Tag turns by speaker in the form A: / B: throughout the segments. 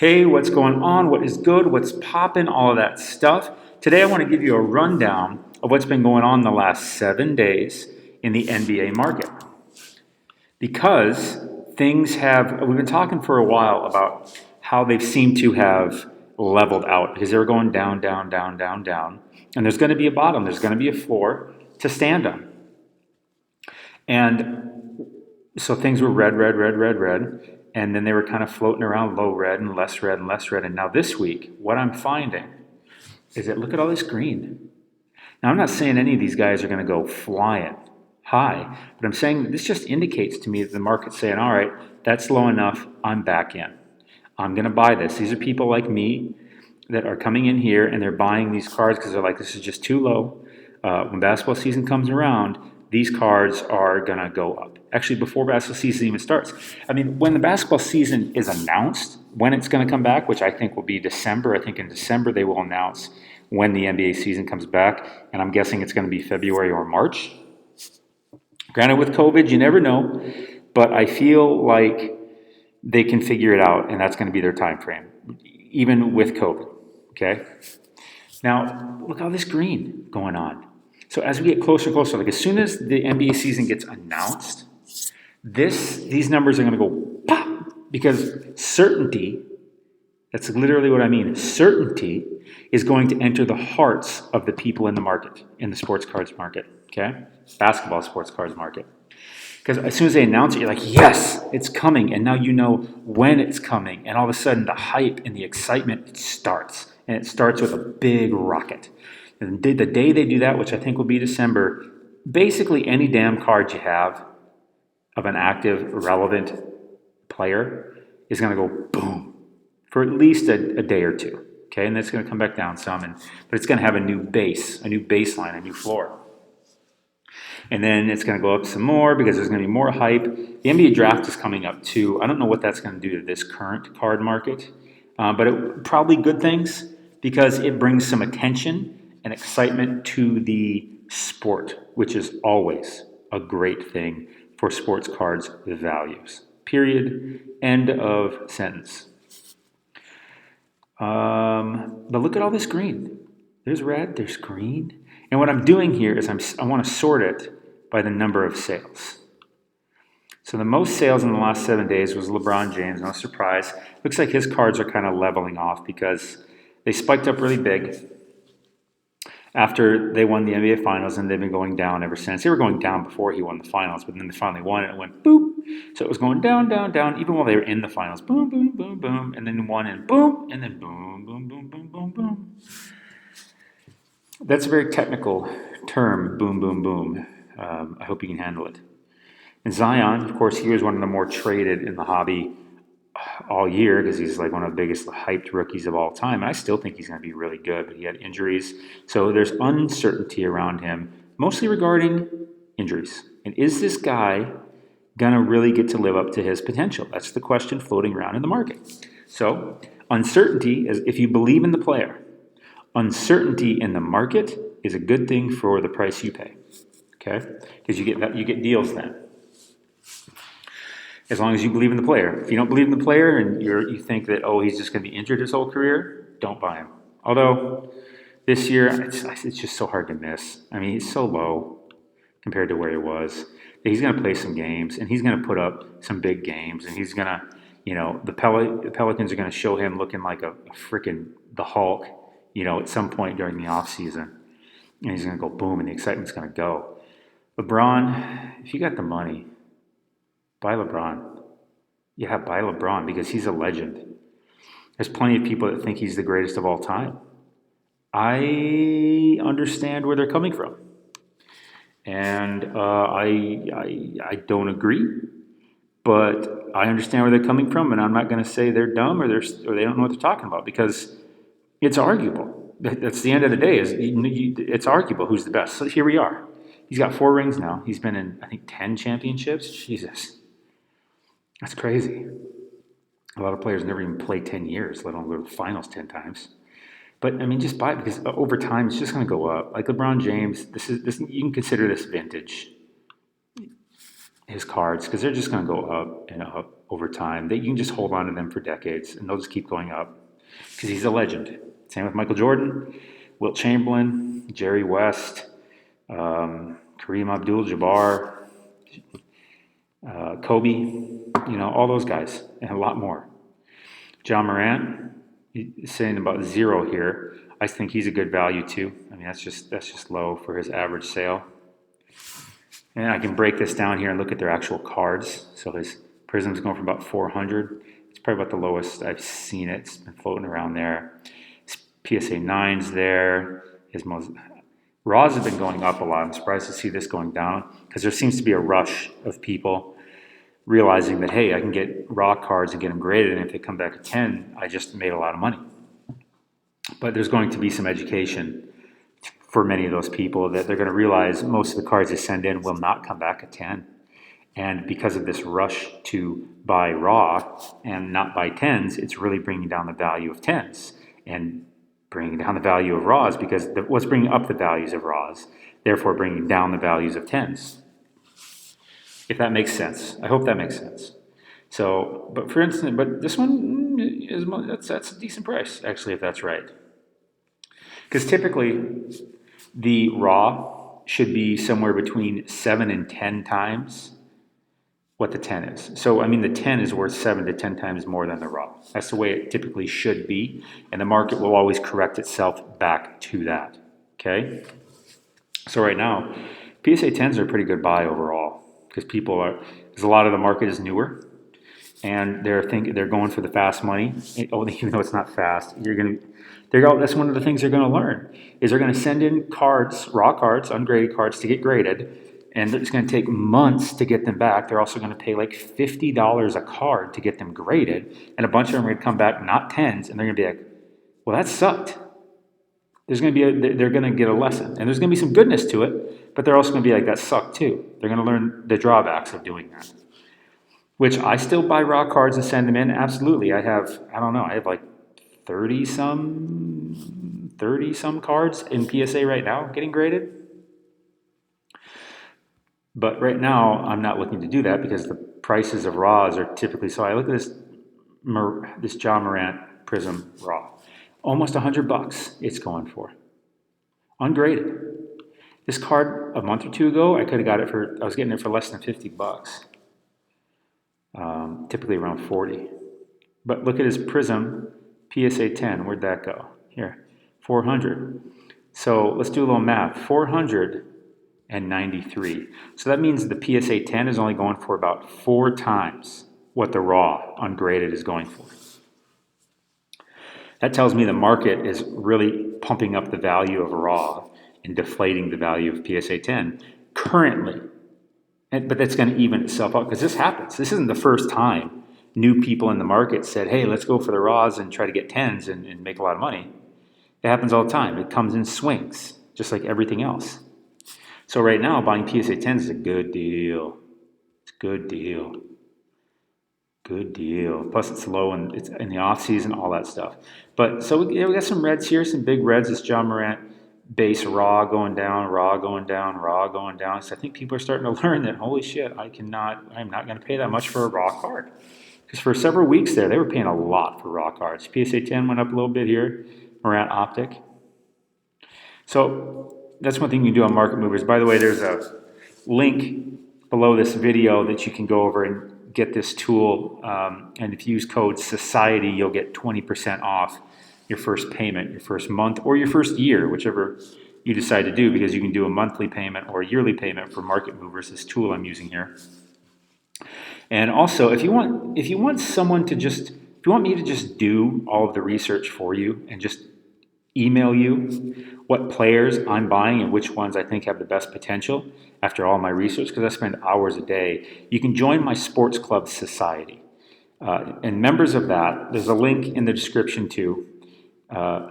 A: Hey, what's going on? What is good? What's popping? All of that stuff. Today, I want to give you a rundown of what's been going on the last 7 days in the NBA market. Because we've been talking for a while about how they've seemed to have leveled out because they were going down, down, down, down, down. And there's going to be a bottom, there's going to be a floor to stand on. And so things were red, red, red, red, red. And then they were kind of floating around low red and less red and less red. And now this week, what I'm finding is that look at all this green. Now, I'm not saying any of these guys are going to go flying high, but I'm saying that this just indicates to me that the market's saying, all right, that's low enough. I'm back in. I'm going to buy this. These are people like me that are coming in here and they're buying these cards because they're like, this is just too low. When basketball season comes around, these cards are going to go up. Actually, before basketball season even starts. I mean, when the basketball season is announced, when it's going to come back, which I think will be December. I think in December they will announce when the NBA season comes back, and I'm guessing it's going to be February or March. Granted, with COVID, you never know, but I feel like they can figure it out, and that's going to be their time frame, even with COVID, okay? Now, look at all this green going on. So as we get closer and closer, like as soon as the NBA season gets announced, these numbers are going to go pop because certainty, that's literally what I mean, certainty is going to enter the hearts of the people in the market, in the sports cards market, okay? Basketball sports cards market. Because as soon as they announce it, you're like, yes, it's coming. And now you know when it's coming. And all of a sudden, the hype and the excitement, it starts. And it starts with a big rocket. And the day they do that, which I think will be December, basically any damn card you have of an active, relevant player is going to go boom for at least a day or two. Okay, and then it's going to come back down some, but it's going to have a new base, a new baseline, a new floor. And then it's going to go up some more because there's going to be more hype. The NBA draft is coming up too. I don't know what that's going to do to this current card market, but probably good things because it brings some attention and excitement to the sport, which is always a great thing for sports cards values. Period. End of sentence. But look at all this green. There's red, there's green. And what I'm doing here is I want to sort it by the number of sales. So the most sales in the last 7 days was LeBron James. No surprise. Looks like his cards are kind of leveling off because they spiked up really big after they won the NBA Finals, and they've been going down ever since. They were going down before he won the Finals, but then they finally won, and it went boop. So it was going down, down, down, even while they were in the Finals. Boom, boom, boom, boom, and then won, and boom, and then boom, boom, boom, boom, boom, boom. That's a very technical term, boom, boom, boom. I hope you can handle it. And Zion, of course, he was one of the more traded in the hobby all year because he's like one of the biggest hyped rookies of all time. And I still think he's going to be really good, but he had injuries. So there's uncertainty around him, mostly regarding injuries. And is this guy going to really get to live up to his potential? That's the question floating around in the market. So uncertainty is if you believe in the player. Uncertainty in the market is a good thing for the price you pay, okay? Because you get deals then. As long as you believe in the player. If you don't believe in the player and you think that, oh, he's just going to be injured his whole career, don't buy him. Although this year, it's just so hard to miss. I mean, he's so low compared to where he was. He's going to play some games, and he's going to put up some big games, and he's going to, the Pelicans are going to show him looking like a freaking the Hulk, at some point during the offseason. And he's going to go boom, and the excitement's going to go. LeBron, if you got the money, buy LeBron. Yeah, buy LeBron because he's a legend. There's plenty of people that think he's the greatest of all time. I understand where they're coming from. And I don't agree, but I understand where they're coming from, and I'm not going to say they're dumb or they don't know what they're talking about because it's arguable. That's the end of the day. It's arguable who's the best. So here we are. He's got 4 rings now. He's been in, I think, 10 championships. Jesus. That's crazy. A lot of players never even play 10 years, let alone go to the finals 10 times. But, I mean, just buy it because over time it's just going to go up. Like LeBron James, this you can consider this vintage, his cards, because they're just going to go up and up over time that you can just hold on to them for decades and they'll just keep going up because he's a legend. Same with Michael Jordan, Wilt Chamberlain, Jerry West, Kareem Abdul-Jabbar, Kobe, all those guys and a lot more. John Morant, he's saying about 0 here. I think he's a good value too. I mean, that's just low for his average sale. And I can break this down here and look at their actual cards. So his Prism's going for about 400. It's probably about the lowest I've seen it. It's been floating around there. His PSA 9's there. His Raws have been going up a lot. I'm surprised to see this going down because there seems to be a rush of people realizing that, hey, I can get raw cards and get them graded, and if they come back at 10, I just made a lot of money. But there's going to be some education for many of those people that they're going to realize most of the cards they send in will not come back at 10. And because of this rush to buy raw and not buy 10s, it's really bringing down the value of 10s and bringing down the value of raws because what's bringing up the values of raws, therefore bringing down the values of 10s. If that makes sense. I hope that makes sense. So, but for instance, but this one that's a decent price, actually, if that's right. Because typically, the raw should be somewhere between 7 and 10 times what the 10 is. So, I mean, the 10 is worth 7 to 10 times more than the raw. That's the way it typically should be, and the market will always correct itself back to that, okay? So right now, PSA 10s are a pretty good buy overall because because a lot of the market is newer, and they're going for the fast money. Even though it's not fast, that's one of the things they're going to learn is they're going to send in cards, raw cards, ungraded cards to get graded, and it's going to take months to get them back. They're also going to pay like $50 a card to get them graded, and a bunch of them are going to come back not 10s, and they're going to be like, well, that sucked. They're going to get a lesson, and there's going to be some goodness to it, but they're also going to be like, that sucked too. They're going to learn the drawbacks of doing that. Which I still buy raw cards and send them in. Absolutely. I have like 30 some cards in PSA right now getting graded. But right now, I'm not looking to do that because the prices of raws are typically, so I look at this John Morant Prism raw. Almost $100 it's going for. Ungraded. This card a month or two ago, I was getting it for less than $50. Typically around 40. But look at his Prism PSA 10. Where'd that go? Here, 400. So let's do a little math. 493. So that means the PSA 10 is only going for about 4 times what the raw ungraded is going for. That tells me the market is really pumping up the value of raw and deflating the value of PSA 10 currently. But that's going to even itself out because this happens. This isn't the first time new people in the market said, hey, let's go for the raws and try to get 10s and make a lot of money. It happens all the time. It comes in swings, just like everything else. So right now, buying PSA 10s is a good deal. It's a good deal. Good deal. Plus it's low and it's in the off season, all that stuff. But so we got some reds here, some big reds. This John Morant base raw going down, raw going down, raw going down. So I think people are starting to learn that, holy shit, I'm not going to pay that much for a raw card. Because for several weeks there, they were paying a lot for raw cards. PSA 10 went up a little bit here, Morant Optic. So that's one thing you can do on Market Movers. By the way, there's a link below this video that you can go over and get this tool. And if you use code SOCIETY, you'll get 20% off your first payment, your first month, or your first year, whichever you decide to do, because you can do a monthly payment or a yearly payment for Market Movers, this tool I'm using here. And also, if you want me to just do all of the research for you and just email you what players I'm buying and which ones I think have the best potential after all my research, because I spend hours a day, you can join my Sports Club Society. And members of that, there's a link in the description too.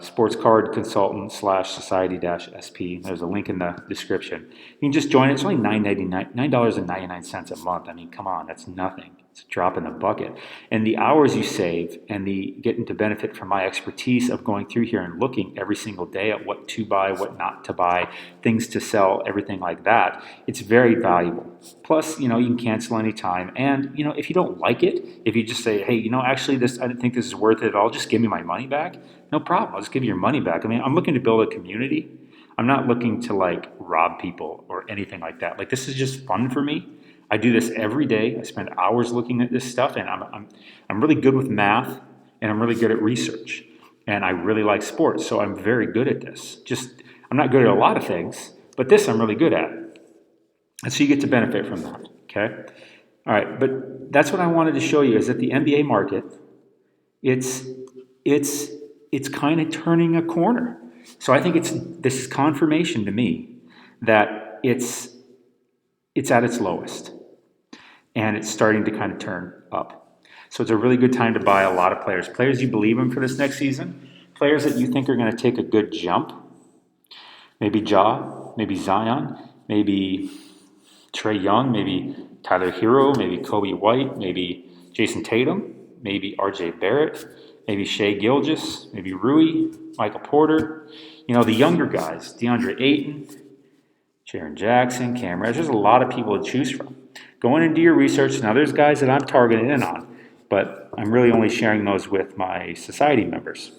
A: Sports Card Consultant / Society-SP. There's a link in the description. You can just join it. It's only $9.99 a month. I mean, come on, that's nothing. It's a drop in the bucket. And the hours you save and the getting to benefit from my expertise of going through here and looking every single day at what to buy, what not to buy, things to sell, everything like that, it's very valuable. Plus, you can cancel anytime. And, if you don't like it, if you just say, hey, actually I didn't think this is worth it at all, just give me my money back, no problem. I'll just give you your money back. I mean, I'm looking to build a community. I'm not looking to rob people or anything like that. This is just fun for me. I do this every day. I spend hours looking at this stuff, and I'm really good with math, and I'm really good at research, and I really like sports, so I'm very good at this. I'm not good at a lot of things, but this I'm really good at, and so you get to benefit from that. Okay, all right, but that's what I wanted to show you is that the NBA market, it's kind of turning a corner. So I think this is confirmation to me that it's at its lowest. And it's starting to kind of turn up. So it's a really good time to buy a lot of players. Players you believe in for this next season. Players that you think are going to take a good jump. Maybe Ja, maybe Zion, maybe Trae Young, maybe Tyler Hero, maybe Kobe White, maybe Jason Tatum, maybe RJ Barrett, maybe Shai Gilgeous, maybe Rui, Michael Porter. The younger guys, DeAndre Ayton, Jaren Jackson, Cam Reddish. There's a lot of people to choose from. Go in and do your research. Now, there's guys that I'm targeting in on, but I'm really only sharing those with my society members.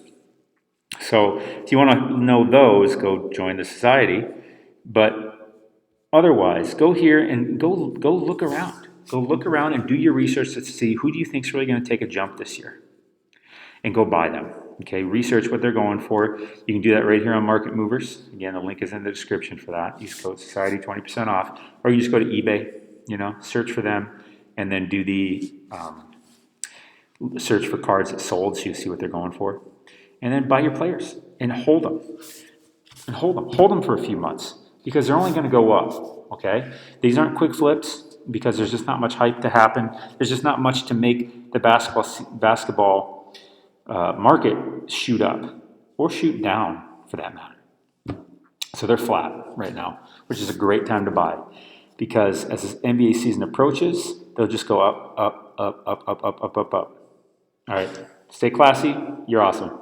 A: So if you want to know those, go join the society. But otherwise, go here and go look around. Go look around and do your research to see who do you think is really going to take a jump this year. And go buy them. Okay, research what they're going for. You can do that right here on Market Movers. Again, the link is in the description for that. Use code Society 20% off. Or you just go to eBay, search for them, and then do the search for cards that sold so you see what they're going for. And then buy your players and hold them. And hold them. Hold them for a few months because they're only going to go up. Okay? These aren't quick flips because there's just not much hype to happen. There's just not much to make the basketball market shoot up or shoot down for that matter. So they're flat right now, which is a great time to buy because as the NBA season approaches, they'll just go up, up, up, up, up, up, up, up, up. All right, stay classy. You're awesome.